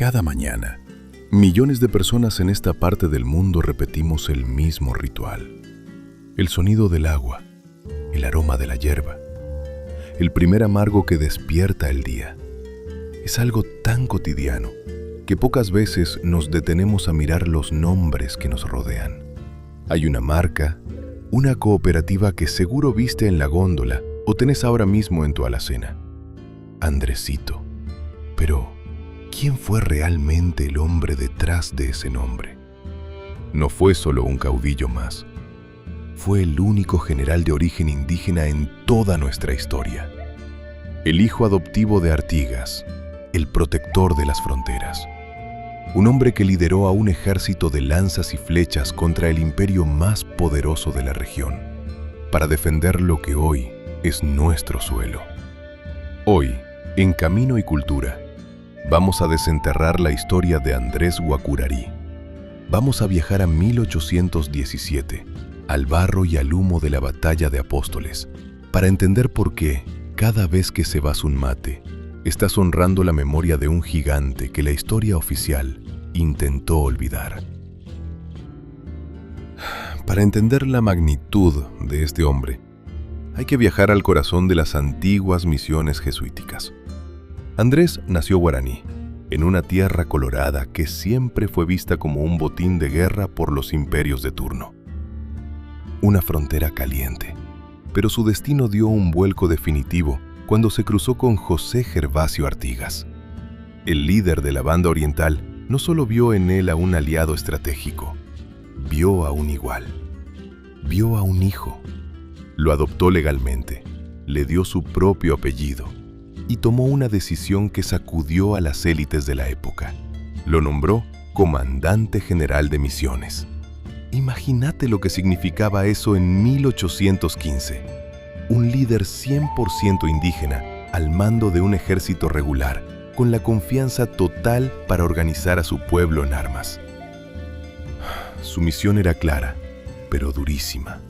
Cada mañana, millones de personas en esta parte del mundo repetimos el mismo ritual. El sonido del agua, el aroma de la hierba, el primer amargo que despierta el día. Es algo tan cotidiano que pocas veces nos detenemos a mirar los nombres que nos rodean. Hay una marca, una cooperativa que seguro viste en la góndola o tenés ahora mismo en tu alacena. Andresito. Pero, ¿quién fue realmente el hombre detrás de ese nombre? No fue solo un caudillo más. Fue el único general de origen indígena en toda nuestra historia. El hijo adoptivo de Artigas, el protector de las fronteras. Un hombre que lideró a un ejército de lanzas y flechas contra el imperio más poderoso de la región, para defender lo que hoy es nuestro suelo. Hoy, en Camino y Cultura, vamos a desenterrar la historia de Andrés Guacurarí. Vamos a viajar a 1817, al barro y al humo de la batalla de Apóstoles, para entender por qué, cada vez que se vas un mate, estás honrando la memoria de un gigante que la historia oficial intentó olvidar. Para entender la magnitud de este hombre, hay que viajar al corazón de las antiguas misiones jesuíticas. Andrés nació guaraní, en una tierra colorada que siempre fue vista como un botín de guerra por los imperios de turno. Una frontera caliente, pero su destino dio un vuelco definitivo cuando se cruzó con José Gervasio Artigas. El líder de la banda oriental no solo vio en él a un aliado estratégico, vio a un igual, vio a un hijo. Lo adoptó legalmente, le dio su propio apellido y tomó una decisión que sacudió a las élites de la época. Lo nombró comandante general de misiones. Imagínate lo que significaba eso en 1815. Un líder 100% indígena al mando de un ejército regular, con la confianza total para organizar a su pueblo en armas. Su misión era clara, pero durísima: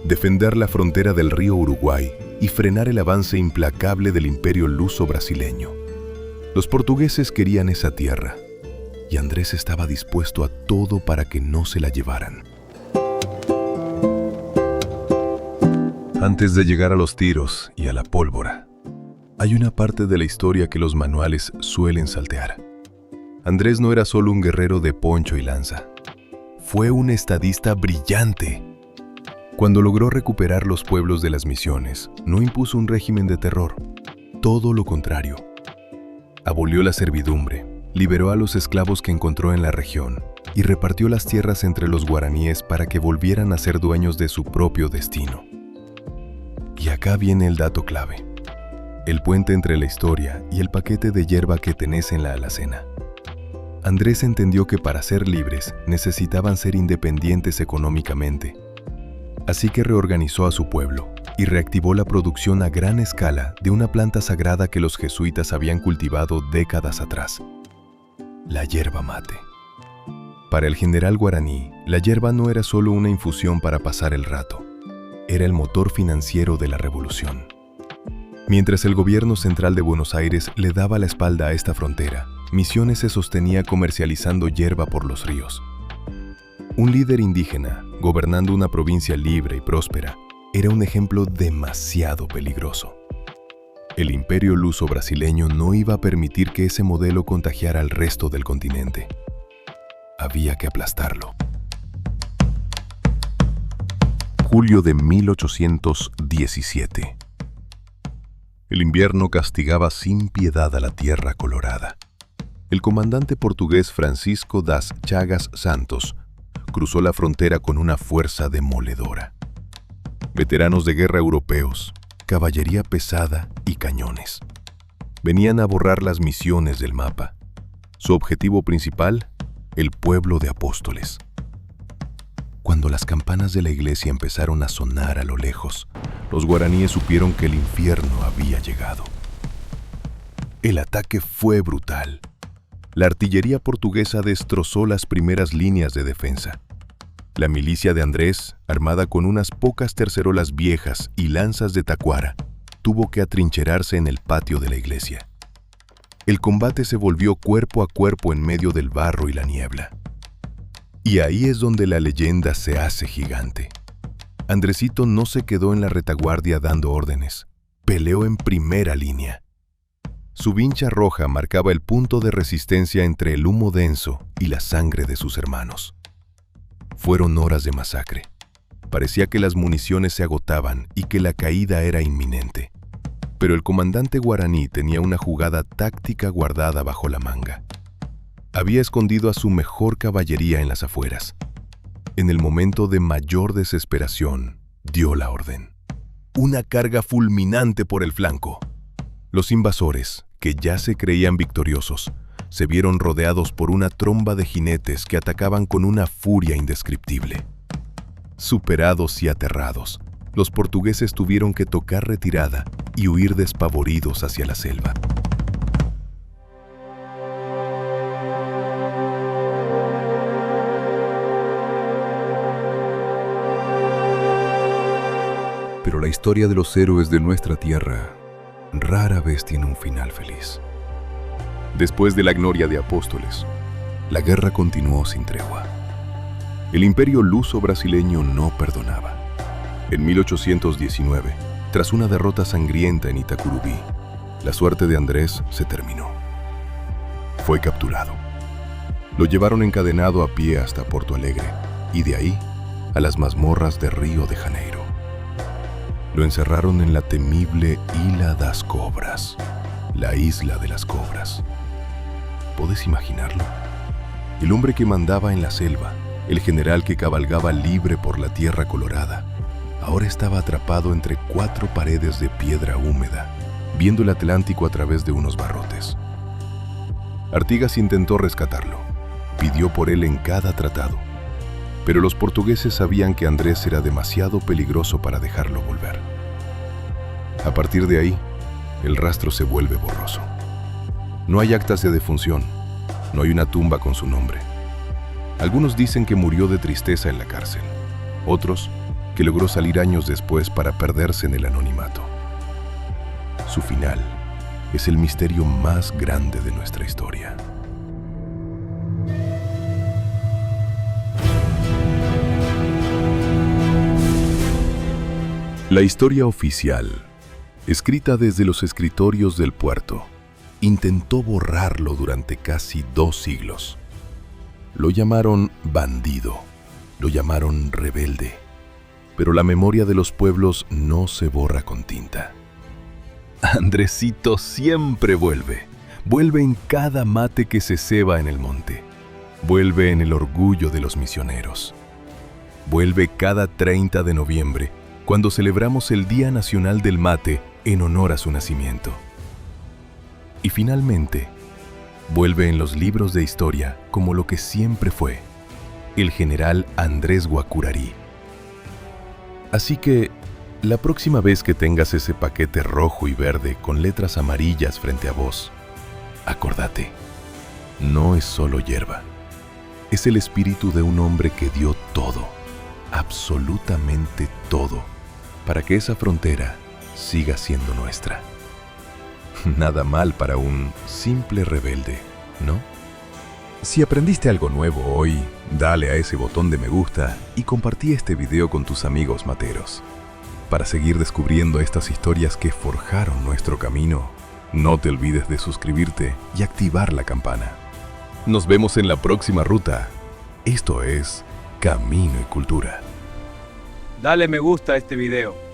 defender la frontera del río Uruguay y frenar el avance implacable del imperio luso-brasileño. Los portugueses querían esa tierra, y Andrés estaba dispuesto a todo para que no se la llevaran. Antes de llegar a los tiros y a la pólvora, hay una parte de la historia que los manuales suelen saltear. Andrés no era solo un guerrero de poncho y lanza. Fue un estadista brillante. Cuando logró recuperar los pueblos de las misiones, no impuso un régimen de terror. Todo lo contrario. Abolió la servidumbre, liberó a los esclavos que encontró en la región y repartió las tierras entre los guaraníes para que volvieran a ser dueños de su propio destino. Y acá viene el dato clave: el puente entre la historia y el paquete de hierba que tenés en la alacena. Andrés entendió que para ser libres necesitaban ser independientes económicamente. Así que reorganizó a su pueblo y reactivó la producción a gran escala de una planta sagrada que los jesuitas habían cultivado décadas atrás: la yerba mate. Para el general guaraní, la yerba no era solo una infusión para pasar el rato, era el motor financiero de la revolución. Mientras el gobierno central de Buenos Aires le daba la espalda a esta frontera, Misiones se sostenía comercializando yerba por los ríos. Un líder indígena, gobernando una provincia libre y próspera, era un ejemplo demasiado peligroso. El imperio luso-brasileño no iba a permitir que ese modelo contagiara al resto del continente. Había que aplastarlo. Julio de 1817. El invierno castigaba sin piedad a la tierra colorada. El comandante portugués Francisco das Chagas Santos cruzó la frontera con una fuerza demoledora. Veteranos de guerra europeos, caballería pesada y cañones. Venían a borrar las misiones del mapa. Su objetivo principal, el pueblo de Apóstoles. Cuando las campanas de la iglesia empezaron a sonar a lo lejos, los guaraníes supieron que el infierno había llegado. El ataque fue brutal. La artillería portuguesa destrozó las primeras líneas de defensa. La milicia de Andrés, armada con unas pocas tercerolas viejas y lanzas de tacuara, tuvo que atrincherarse en el patio de la iglesia. El combate se volvió cuerpo a cuerpo en medio del barro y la niebla. Y ahí es donde la leyenda se hace gigante. Andresito no se quedó en la retaguardia dando órdenes. Peleó en primera línea. Su vincha roja marcaba el punto de resistencia entre el humo denso y la sangre de sus hermanos. Fueron horas de masacre. Parecía que las municiones se agotaban y que la caída era inminente. Pero el comandante guaraní tenía una jugada táctica guardada bajo la manga. Había escondido a su mejor caballería en las afueras. En el momento de mayor desesperación, dio la orden. Una carga fulminante por el flanco. Los invasores, que ya se creían victoriosos, se vieron rodeados por una tromba de jinetes que atacaban con una furia indescriptible. Superados y aterrados, los portugueses tuvieron que tocar retirada y huir despavoridos hacia la selva. Pero la historia de los héroes de nuestra tierra rara vez tiene un final feliz. Después de la gloria de Apóstoles, la guerra continuó sin tregua. El imperio luso-brasileño no perdonaba. En 1819, tras una derrota sangrienta en Itacurubí, la suerte de Andrés se terminó. Fue capturado. Lo llevaron encadenado a pie hasta Porto Alegre y de ahí a las mazmorras de Río de Janeiro. Lo encerraron en la temible Ilha das Cobras, la isla de las cobras. ¿Puedes imaginarlo? El hombre que mandaba en la selva, el general que cabalgaba libre por la tierra colorada, ahora estaba atrapado entre 4 paredes de piedra húmeda, viendo el Atlántico a través de unos barrotes. Artigas intentó rescatarlo, pidió por él en cada tratado, pero los portugueses sabían que Andrés era demasiado peligroso para dejarlo volver. A partir de ahí, el rastro se vuelve borroso. No hay actas de defunción, no hay una tumba con su nombre. Algunos dicen que murió de tristeza en la cárcel, otros que logró salir años después para perderse en el anonimato. Su final es el misterio más grande de nuestra historia. La historia oficial, escrita desde los escritorios del puerto, intentó borrarlo durante casi 2 siglos. Lo llamaron bandido, lo llamaron rebelde, pero la memoria de los pueblos no se borra con tinta. Andresito siempre vuelve en cada mate que se ceba en el monte, vuelve en el orgullo de los misioneros, vuelve cada 30 de noviembre, cuando celebramos el Día Nacional del Mate en honor a su nacimiento. Y finalmente, vuelve en los libros de historia como lo que siempre fue, el general Andrés Guacurarí. Así que, la próxima vez que tengas ese paquete rojo y verde con letras amarillas frente a vos, acordate, no es solo hierba, es el espíritu de un hombre que dio todo, absolutamente todo, para que esa frontera siga siendo nuestra. Nada mal para un simple rebelde, ¿no? Si aprendiste algo nuevo hoy, dale a ese botón de me gusta y compartí este video con tus amigos materos. Para seguir descubriendo estas historias que forjaron nuestro camino, no te olvides de suscribirte y activar la campana. Nos vemos en la próxima ruta. Esto es Camino y Cultura. Dale me gusta a este video.